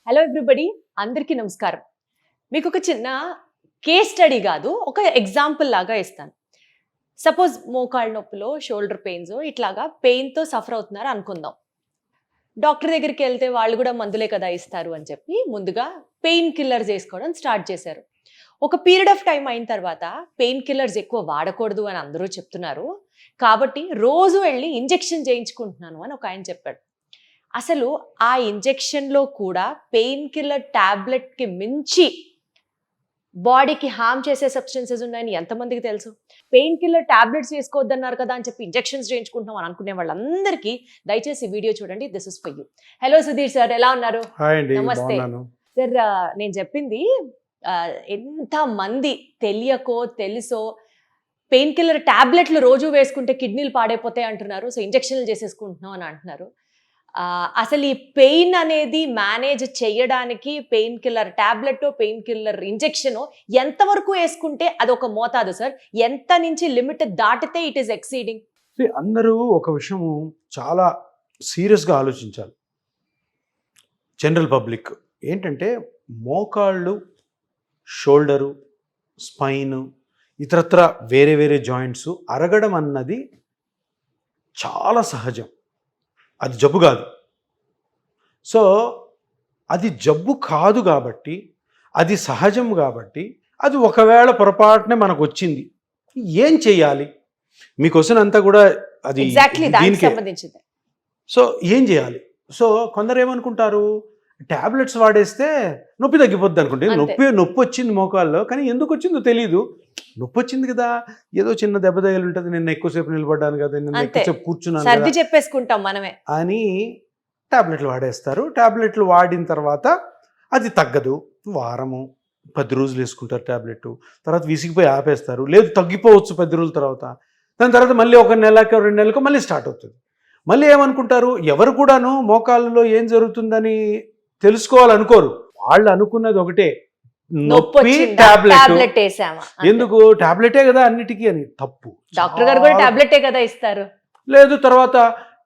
Hello everybody, అందరికీ నమస్కారం. మీకు ఒక చిన్న కేస్ స్టడీ కాదు, ఒక ఎగ్జాంపుల్ లాగా ఇస్తాను. సపోజ్ మోకాళ్ళ నొప్పులో, షోల్డర్ పెయిన్స్ ఇట్లాగా పెయిన్తో సఫర్ అవుతున్నారు అనుకుందాం. డాక్టర్ దగ్గరికి వెళ్తే వాళ్ళు కూడా మందులే కదా ఇస్తారు అని చెప్పి ముందుగా పెయిన్ కిల్లర్స్ వేసుకోవడం స్టార్ట్ చేశారు. ఒక పీరియడ్ ఆఫ్ టైం అయిన తర్వాత పెయిన్ కిల్లర్స్ ఎక్కువ వాడకూడదు అని అందరూ చెప్తున్నారు. కాబట్టి రోజు వెళ్ళి ఇంజెక్షన్ చేయించుకుంటున్నాను అని ఒక ఆయన చెప్పాడు. అసలు ఆ ఇంజెక్షన్లో కూడా పెయిన్ కిల్లర్ టాబ్లెట్కి మించి బాడీకి హార్మ్ చేసే సబ్స్టెన్సెస్ ఉన్నాయని ఎంతమందికి తెలుసు? పెయిన్ కిల్లర్ టాబ్లెట్స్ వేసుకోవద్దన్నారు కదా అని చెప్పి ఇంజెక్షన్స్ చేయించుకుంటున్నాం అని అనుకునే వాళ్ళందరికీ దయచేసి వీడియో చూడండి. This is for you. Hello Sudheer sir, ఎలా ఉన్నారు? నమస్తే సార్. నేను చెప్పింది ఎంత మంది తెలియకో తెలుసో పెయిన్ కిల్లర్ టాబ్లెట్లు రోజు వేసుకుంటే కిడ్నీలు పాడైపోతాయి అంటున్నారు, సో ఇంజెక్షన్లు చేసేసుకుంటున్నాం అని అంటున్నారు. అసలు ఈ పెయిన్ అనేది మేనేజ్ చేయడానికి pain killer tablet, pain killer injection ఎంతవరకు వేసుకుంటే అదొక మోతాదు సార్? ఎంత నుంచి లిమిట్ దాటితే ఇట్ ఈస్ ఎక్సీడింగ్? అందరూ ఒక విషయం చాలా సీరియస్గా ఆలోచించాలి. జనరల్ పబ్లిక్ ఏంటంటే మోకాళ్ళు, షోల్డరు, స్పైన్, ఇతరత్ర వేరే వేరే జాయింట్స్ అరగడం అన్నది చాలా సహజం. అది జబ్బు కాదు. సో అది జబ్బు కాదు కాబట్టి, అది సహజం కాబట్టి, అది ఒకవేళ పొరపాటునే మనకు వచ్చింది, ఏం చేయాలి? మీ క్వశ్చన్ అంతా కూడా అది దీనికి సంబంధించింది. సో ఏం చేయాలి? సో కొందరు ఏమనుకుంటారు, ట్యాబ్లెట్స్ వాడేస్తే నొప్పి తగ్గిపోద్ది అనుకుంటే. నొప్పి వచ్చింది మోకాల్లో, కానీ ఎందుకు వచ్చిందో తెలియదు. నొప్పి వచ్చింది కదా, ఏదో చిన్న దెబ్బ తగిలి ఉంటుంది, నిన్న ఎక్కువసేపు నిలబడ్డాను కదా, నిన్న ఎక్కువసేపు కూర్చున్నాను సర్ది చెప్పేసుకుంటాం మనమే అని టాబ్లెట్లు వాడేస్తారు. టాబ్లెట్లు వాడిన తర్వాత అది తగ్గదు. వారము 10 రోజులు వేసుకుంటారు టాబ్లెట్, తర్వాత విసిగిపోయి ఆపేస్తారు. లేదు తగ్గిపోవచ్చు 10 రోజుల తర్వాత. దాని తర్వాత మళ్ళీ 1 నెలకో 2 నెలలకో మళ్ళీ స్టార్ట్ అవుతుంది. మళ్ళీ ఏమనుకుంటారు, ఎవరు కూడాను మోకాళ్ళలో ఏం జరుగుతుందని తెలుసుకోవాలనుకోరు. వాళ్ళు అనుకున్నది ఒకటే, నొప్పి టాబ్లెట్ వేసామా, ఎందుకు టాబ్లెటే కదా అన్నిటికీ అని. తప్పు. డాక్టర్ గారు కూడా టాబ్లెటే కదా ఇస్తారు. లేదు, తర్వాత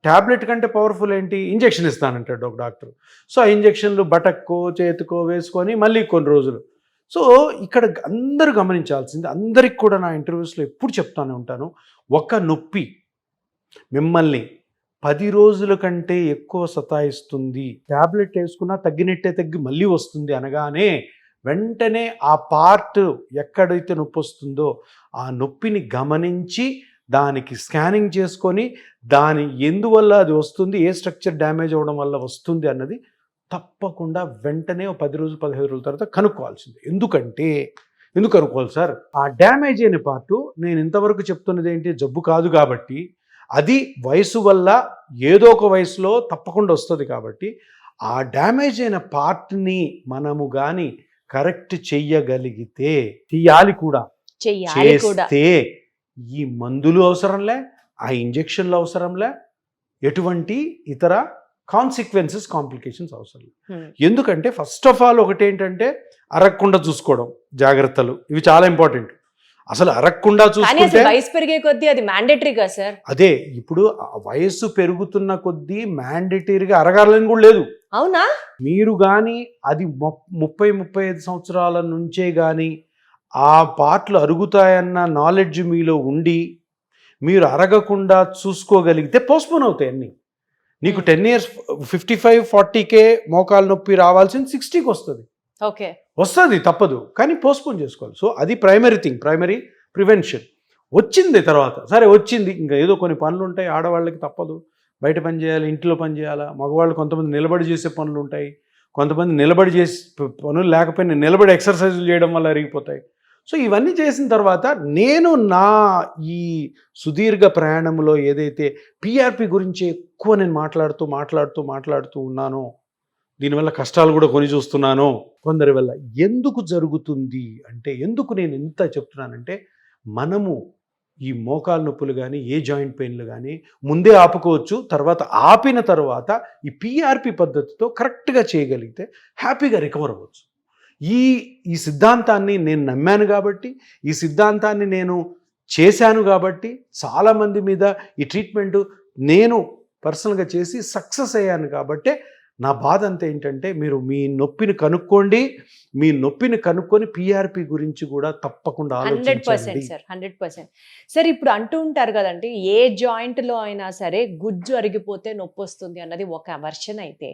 టాబ్లెట్ కంటే పవర్ఫుల్ ఏంటి, ఇంజెక్షన్ ఇస్తానంటాడు ఒక డాక్టర్. సో ఆ ఇంజెక్షన్లు బటక్కో చేతికో వేసుకొని మళ్ళీ కొన్ని రోజులు. సో ఇక్కడ అందరూ గమనించాల్సింది, అందరికి కూడా నా ఇంటర్వ్యూస్లో ఎప్పుడు చెప్తానే ఉంటాను, ఒక నొప్పి మిమ్మల్ని 10 రోజుల కంటే ఎక్కువ సతాయిస్తుంది, టాబ్లెట్ వేసుకున్నా తగ్గినట్టే తగ్గి మళ్ళీ వస్తుంది అనగానే వెంటనే ఆ పార్ట్ ఎక్కడైతే నొప్పి వస్తుందో ఆ నొప్పిని గమనించి దానికి స్కానింగ్ చేసుకొని దాని ఎందువల్ల అది వస్తుంది, ఏ స్ట్రక్చర్ డ్యామేజ్ అవ్వడం వల్ల వస్తుంది అన్నది తప్పకుండా వెంటనే 10 రోజులు 15 రోజుల తర్వాత కనుక్కోవాల్సింది. ఎందుకు కనుక్కోవాలి సార్? ఆ డ్యామేజ్ అయిన పార్టు, నేను ఇంతవరకు చెప్తున్నది ఏంటి, జబ్బు కాదు కాబట్టి, అది వయసు వల్ల ఏదో ఒక వయసులో తప్పకుండా వస్తుంది కాబట్టి, ఆ డ్యామేజ్ అయిన పార్ట్ని మనము కానీ కరెక్ట్ చెయ్యగలిగితే, చెయ్యాలి కూడా, చేస్తే ఈ మందులు అవసరంలే, ఆ ఇంజెక్షన్లు అవసరంలే, ఎటువంటి ఇతర కాంప్లికేషన్స్ అవసరం. ఎందుకంటే ఫస్ట్ ఆఫ్ ఆల్ ఒకటేంటంటే అరగకుండా చూసుకోవడం, జాగ్రత్తలు, ఇవి చాలా ఇంపార్టెంట్. అసలు అరగకుండా చూసుకుంటే వయసు పెరిగే కొద్దీ అది మ్యాండేటరీగా సార్. అదే, ఇప్పుడు వయస్సు పెరుగుతున్న కొద్దీ మ్యాండేటరీగా అరగాలని కూడా లేదు. అవునా? మీరు కానీ అది 30-35 సంవత్సరాల నుంచే కానీ ఆ పార్ట్లు అరుగుతాయన్న నాలెడ్జ్ మీలో ఉండి మీరు అరగకుండా చూసుకోగలిగితే పోస్ట్పోన్ అవుతాయి అన్నీ. నీకు 10 years 55-40కే మోకాలు నొప్పి రావాల్సింది 60కి వస్తుంది. ఓకే, వస్తుంది, తప్పదు, కానీ పోస్ట్పోన్ చేసుకోవాలి. సో అది ప్రైమరీ ప్రివెన్షన్. వచ్చింది తర్వాత, సరే వచ్చింది, ఇంకా ఏదో కొన్ని పనులు ఉంటాయి, ఆడవాళ్ళకి తప్పదు, బయట పని చేయాలి, ఇంట్లో పని చేయాలా. మగవాళ్ళు కొంతమంది నిలబడి చేసే పనులు ఉంటాయి, కొంతమంది నిలబడి చేసే పనులు లేకపోయినా నిలబడి ఎక్సర్సైజులు చేయడం వల్ల అరిగిపోతాయి. సో ఇవన్నీ చేసిన తర్వాత నేను నా ఈ సుదీర్ఘ ప్రయాణంలో ఏదైతే పిఆర్పి గురించి ఎక్కువ నేను మాట్లాడుతూ ఉన్నానో, దీనివల్ల కష్టాలు కూడా కొని చూస్తున్నాను కొందరి వల్ల. ఎందుకు జరుగుతుంది అంటే, ఎందుకు నేను ఎంత చెప్తున్నానంటే, మనము ఈ మోకాలు నొప్పులు కానీ ఏ జాయింట్ పెయిన్లు కానీ ముందే ఆపుకోవచ్చు. తర్వాత ఆపిన తర్వాత ఈ పిఆర్పి పద్ధతితో కరెక్ట్గా చేయగలిగితే హ్యాపీగా రికవర్ అవ్వచ్చు. ఈ సిద్ధాంతాన్ని నేను నమ్మాను కాబట్టి, ఈ సిద్ధాంతాన్ని నేను చేశాను కాబట్టి, చాలామంది మీద ఈ ట్రీట్మెంటు నేను పర్సనల్గా చేసి సక్సెస్ అయ్యాను కాబట్టి నా బాధ అంతా ఏంటంటే మీరు మీ నొప్పిని కనుక్కొని పిఆర్పి గురించి కూడా తప్పకుండా 100% ఆలోచించండి. సార్, 100%. సార్ ఇప్పుడు అంటూ ఉంటారు కదండి, ఏ జాయింట్ లో అయినా సరే గుజ్జు అరిగిపోతే నొప్పి వస్తుంది అన్నది ఒక వర్షన్ అయితే,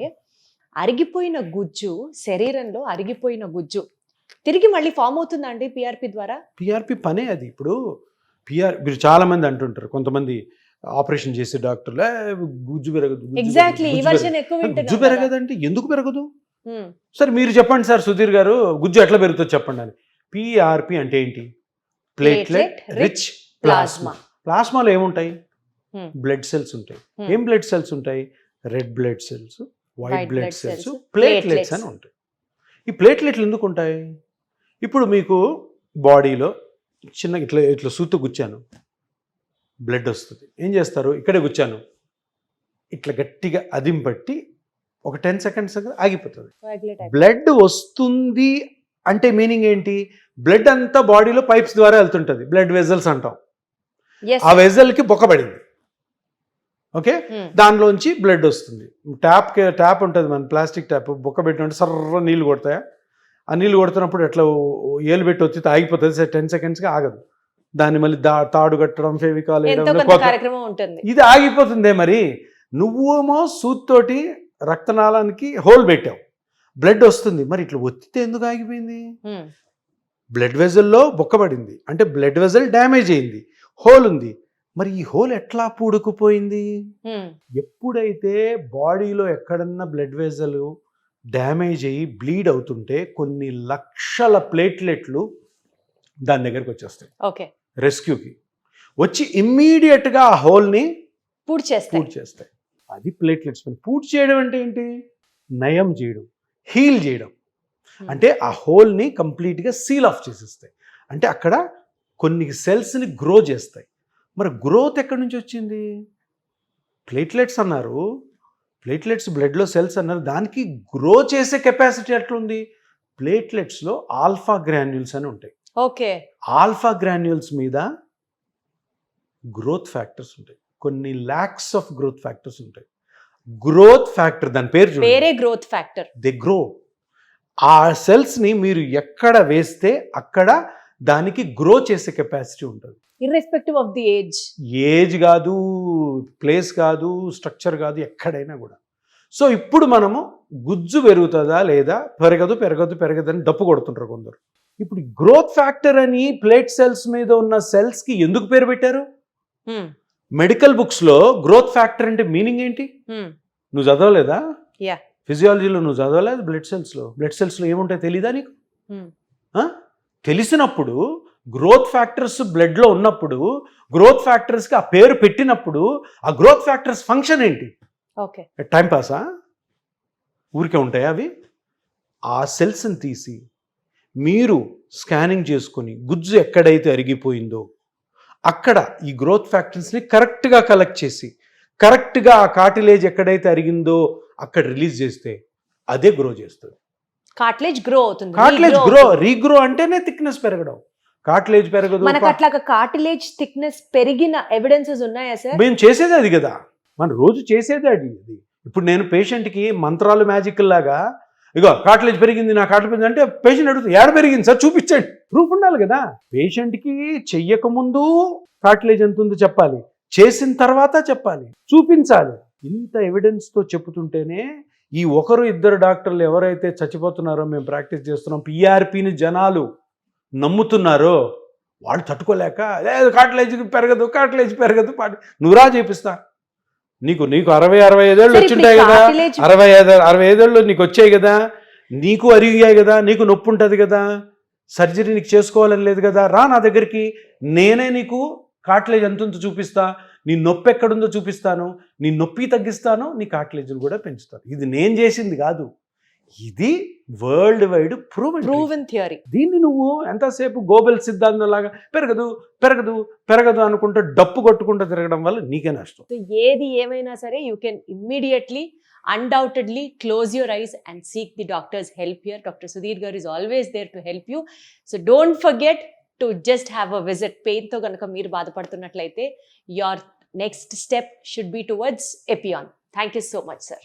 అరిగిపోయిన గుజ్జు శరీరంలో అరిగిపోయిన గుజ్జు తిరిగి మళ్ళీ ఫామ్ అవుతుందండి పిఆర్పి ద్వారా? పిఆర్పి పనే అది. ఇప్పుడు మీరు చాలా మంది అంటుంటారు, కొంతమంది ఆపరేషన్ చేసే డాక్టర్లే గుజ్జు పెరగదు, ఎగ్జాక్ట్లీ ఈ వర్షన్ ఎక్కువ గుజ్జు వింటున్నాం కదా. పెరగదంటే ఎందుకు పెరగదు? ఉమ్, సరే మీరు చెప్పండి సార్, సుధీర్ గారు గుజ్జు ఎట్లా పెరుగుతుందో చెప్పండి అని. పిఆర్పి అంటే ఏంటి? Platelet rich plasma. ప్లాస్మాలో ఏముంటాయి? Hmm. బ్లడ్ సెల్స్ ఉంటాయి. Hmm. ఏం బ్లడ్ సెల్స్ ఉంటాయి? Red blood cells, white White blood blood cells, cells, platelets platelets. అని ఉంటాయి. ఈ ప్లేట్లెట్లు ఎందుకు ఉంటాయి? ఇప్పుడు మీకు బాడీలో చిన్న ఇట్లా ఇట్లా సూత్తు గుచ్చాను, బ్లడ్ వస్తుంది. ఏం చేస్తారు? ఇక్కడే గుచ్చాను, ఇట్లా గట్టిగా అదింపట్టి ఒక 10 seconds ఆగిపోతుంది. coagulate అయిపోతుంది. బ్లడ్ వస్తుంది అంటే మీనింగ్ ఏంటి? బ్లడ్ అంతా బాడీలో పైప్స్ ద్వారా వెళ్తుంటుంది, బ్లడ్ వెజల్స్ అంటాం. Yes, ఆ sir. వెజల్కి బొక్కబడింది, ఓకే, Hmm. దానిలోంచి బ్లడ్ వస్తుంది. ట్యాప్ ఉంటుంది, మన ప్లాస్టిక్ ట్యాప్, బొక్క పెట్టినట్టు సర్ర నీళ్ళు కొడతాయా? ఆ నీళ్ళు కొడుతున్నప్పుడు ఎట్లా ఏలు పెట్టి వచ్చి ఆగిపోతుంది, 10 seconds ఆగదు. దాన్ని మళ్ళీ తాడు కట్టడం, ఫెవికాల్ ఎంతో వేయడం, కొంత కార్యక్రమం ఉంటుంది. ఇది ఆగిపోతుందే. మరి నువ్వేమో సూత్తోటి రక్తనాళానికి హోల్ పెట్టావు, బ్లడ్ వస్తుంది, మరి ఇట్లా ఒత్తితే ఎందుకు ఆగిపోయింది? ఉమ్, బ్లడ్ వెజల్లో బొక్కబడింది అంటే బ్లడ్ వెజల్ డ్యామేజ్ అయింది, హోల్ ఉంది. మరి ఈ హోల్ ఎట్లా పూడుకుపోయింది? ఉమ్, ఎప్పుడైతే బాడీలో ఎక్కడన్నా బ్లడ్ వెజల్ డ్యామేజ్ అయ్యి బ్లీడ్ అవుతుంటే కొన్ని లక్షల ప్లేట్లెట్లు దాని దగ్గరికి వచ్చేస్తాయి, ఓకే, రెస్క్యూకి వచ్చి ఇమ్మీడియట్గా ఆ హోల్ని పూర్తి పూర్తి చేస్తాయి. అది ప్లేట్లెట్స్ పని. పూర్తి చేయడం అంటే ఏంటి? నయం చేయడం, హీల్ చేయడం. అంటే ఆ హోల్ని కంప్లీట్గా సీల్ ఆఫ్ చేసేస్తాయి. అంటే అక్కడ కొన్ని సెల్స్ని గ్రో చేస్తాయి. మరి గ్రోత్ ఎక్కడి నుంచి వచ్చింది? ప్లేట్లెట్స్ అన్నారు, ప్లేట్లెట్స్ బ్లడ్లో సెల్స్ అన్నారు, దానికి గ్రో చేసే కెపాసిటీ ఎట్లుంది? ప్లేట్లెట్స్లో ఆల్ఫా గ్రాన్యూల్స్ అని ఉంటాయి. ఓకే, ఆల్ఫా గ్రాన్యూల్స్ మీద గ్రోత్ ఫ్యాక్టర్స్ ఉంటాయి, కొన్ని ల్యాక్స్ ఆఫ్ గ్రోత్ ఫ్యాక్టర్స్ ఉంటాయి. గ్రోత్ ఫ్యాక్టర్ దాని పేరు వేరే గ్రోత్ ఫ్యాక్టర్. They grow. ఆ సెల్స్ని మీరు ఎక్కడ వేస్తే అక్కడ దానికి గ్రో చేసే కెపాసిటీ ఉంటుంది. Irrespective of the age. Age కాదు, ప్లేస్ కాదు, స్ట్రక్చర్ కాదు, ఎక్కడైనా కూడా. సో ఇప్పుడు మనము గుజ్జు పెరుగుతుందా లేదా, పెరగదని డప్పు కొడుతుంటారు కొందరు. ఇప్పుడు గ్రోత్ ఫ్యాక్టర్ అని ప్లేట్ సెల్స్ మీద ఉన్న సెల్స్కి ఎందుకు పేరు పెట్టారు? ఉమ్, మెడికల్ బుక్స్లో గ్రోత్ ఫ్యాక్టర్ అంటే మీనింగ్ ఏంటి? ఉమ్, నువ్వు చదవలేదా? యా, ఫిజియాలజీలో నువ్వు చదవలేదు? బ్లడ్ సెల్స్లో ఏముంటాయి తెలీదా నీకు? ఉమ్, తెలిసినప్పుడు గ్రోత్ ఫ్యాక్టర్స్ బ్లడ్లో ఉన్నప్పుడు గ్రోత్ ఫ్యాక్టర్స్కి ఆ పేరు పెట్టినప్పుడు ఆ గ్రోత్ ఫ్యాక్టర్స్ ఫంక్షన్ ఏంటి? ఓకే, టైం పాసా? ఊరికే ఉంటాయా అవి? ఆ సెల్స్ని తీసి మీరు స్కానింగ్ చేసుకొని గుజ్జు ఎక్కడైతే అరిగిపోయిందో అక్కడ ఈ గ్రోత్ ఫ్యాక్టర్స్ని కరెక్ట్గా కలెక్ట్ చేసి కరెక్ట్గా ఆ కార్టిలేజ్ ఎక్కడైతే అరిగిందో అక్కడ రిలీజ్ చేస్తే అదే గ్రో చేస్తుంది. కార్టిలేజ్ గ్రో అవుతుంది. కార్టిలేజ్ రీగ్రో అంటేనే థిక్నెస్ పెరగడం. కార్టిలేజ్ పెరగదు. మనకు అట్లాగా కార్టిలేజ్ థిక్నెస్ పెరిగిన ఎవిడెన్సెస్ ఉన్నాయా సార్? మేము చేసేది అది కదా, మనం రోజు చేసేది అది. ఇప్పుడు నేను పేషెంట్కి మంత్రాలు మ్యాజిక్ లాగా ఇగో కార్టిలేజ్ పెరిగింది, నా కార్టిలేజ్ అంటే పేషెంట్ అడుగుతుంది, ఏడ పెరిగింది సార్ చూపించండి, ప్రూఫ్ ఉండాలి కదా. పేషెంట్కి చెయ్యకముందు కార్టిలేజ్ ఎంత ఉందో చెప్పాలి, చేసిన తర్వాత చెప్పాలి, చూపించాలి. ఇంత ఎవిడెన్స్తో చెప్పుతుంటేనే ఈ ఒకరు ఇద్దరు డాక్టర్లు ఎవరైతే చచ్చిపోతున్నారో, మేము ప్రాక్టీస్ చేస్తున్నాం, పిఆర్పిని జనాలు నమ్ముతున్నారో వాళ్ళు తట్టుకోలేక కార్టిలేజ్ పెరగదు నువ్వురా చేపిస్తా, నీకు 65 ఏళ్ళు వచ్చింటాయి కదా, 65 ఏళ్ళు నీకు వచ్చాయి కదా, నీకు అరిగాయి కదా, నీకు నొప్పి ఉంటుంది కదా, సర్జరీ నీకు చేసుకోవాలని లేదు కదా, రా నా దగ్గరికి, నేనే నీకు కార్టిలేజ్ ఎంతుందో చూపిస్తా, నీ నొప్పి ఎక్కడుందో చూపిస్తాను, నీ నొప్పి తగ్గిస్తాను, నీ కార్టిలేజ్లు కూడా పెంచుతాను. ఇది నేను చేసింది కాదు, ఇది వరల్డ్ వైడ్ ప్రూవెన్ థియరీ. దీన్ని నువ్వు ఎంతసేపు గోబెల్ సిద్ధాంతం లాగా పెరగదు అనుకుంటూ డప్పు కొట్టుకుంటూ తిరగడం వల్ల నీకే నష్టం. ఏది ఏమైనా సరే you can immediately undoubtedly close your eyes and seek the doctor's help here. Dr. Sudhir Garu is always there to help you. So don't forget to just have a visit. Pain to ganaka meer బాధపడుతున్నట్లయితే your next step should be towards Epion. Thank you so much, sir.